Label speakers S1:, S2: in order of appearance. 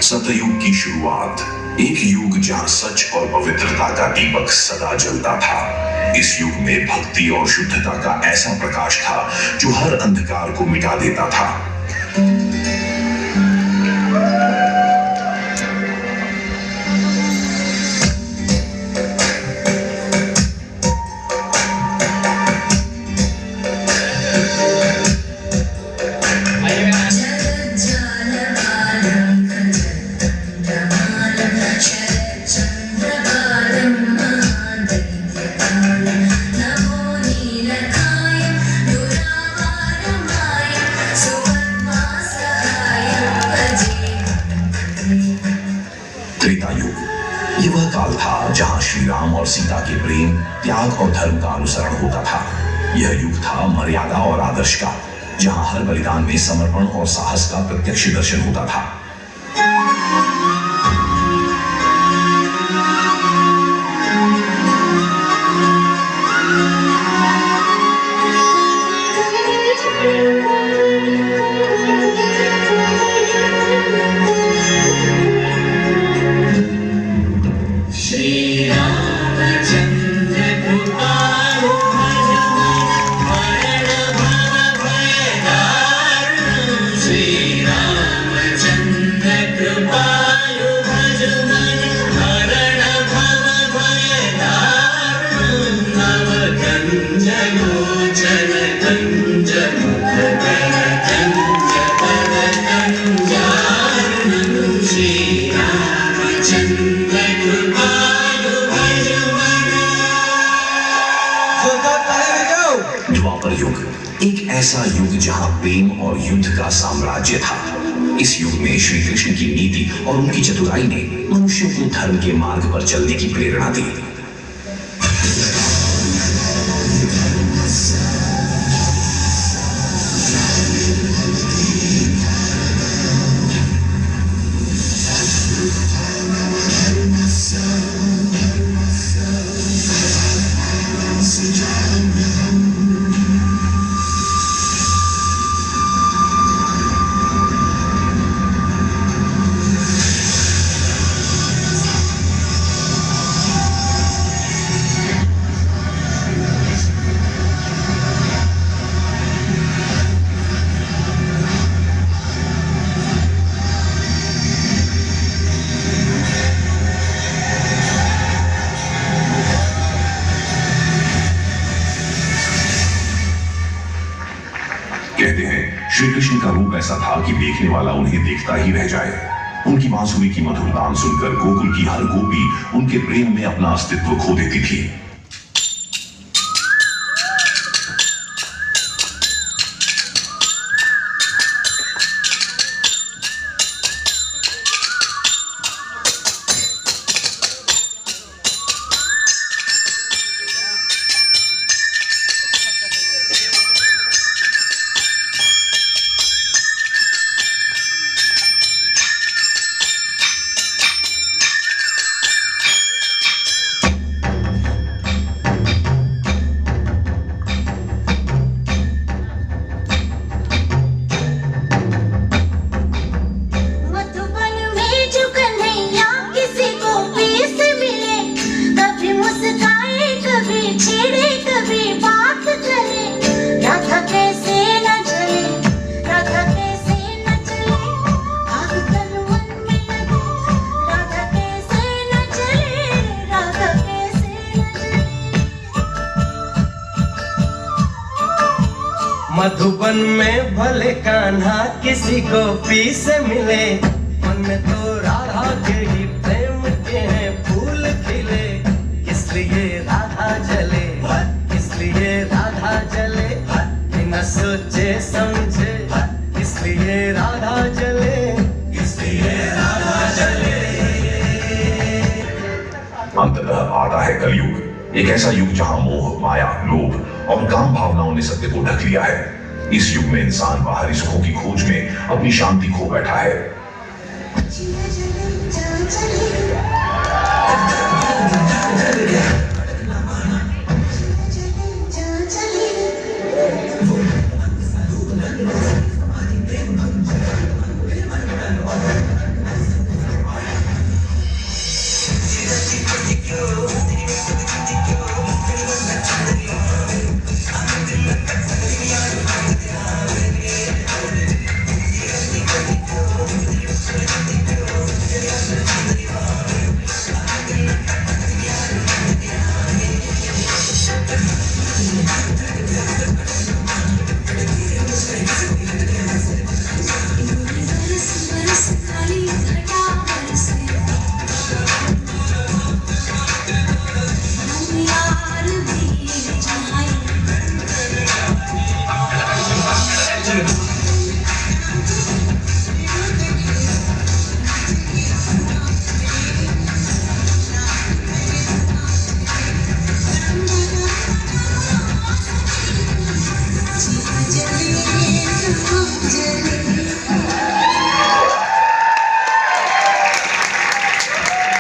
S1: सतयुग की शुरुआत, एक युग जहां सच और पवित्रता का दीपक सदा जलता था। इस युग में भक्ति और शुद्धता का ऐसा प्रकाश था जो हर अंधकार को मिटा देता था। त्रेता युग, ये वह काल था जहां श्री राम और सीता के प्रेम, त्याग और धर्म का अनुसरण होता था। यह युग था मर्यादा और आदर्श का, जहां हर बलिदान में समर्पण और साहस का प्रत्यक्ष दर्शन होता था। द्वापर युग, एक ऐसा युग जहां प्रेम और युद्ध का साम्राज्य था। इस युग में श्री कृष्ण की नीति और उनकी चतुराई ने मनुष्यों को धर्म के मार्ग पर चलने की प्रेरणा दी। कहते हैं श्री कृष्ण का रूप ऐसा था कि देखने वाला उन्हें देखता ही रह जाए। उनकी बांसुरी की मधुर तान सुनकर गोकुल की हर गोपी उनके प्रेम में अपना अस्तित्व खो देती थी।
S2: मधुबन में भले कान्हा किसी गोपी से मिले, मन में तो राधा के ही प्रेम के हैं फूल खिले। इसलिए राधा जले, इसलिए राधा जले, बिना सोचे समझे, इसलिए राधा जले, इसलिए राधा जले।
S1: अंततः आता है कलयुग, एक ऐसा युग जहां मोह, माया, लोभ और काम भावनाओं ने सत्य को ढक लिया है। इस युग में इंसान बाहरी सुखों की खोज में अपनी शांति खो बैठा है।
S3: प्रेम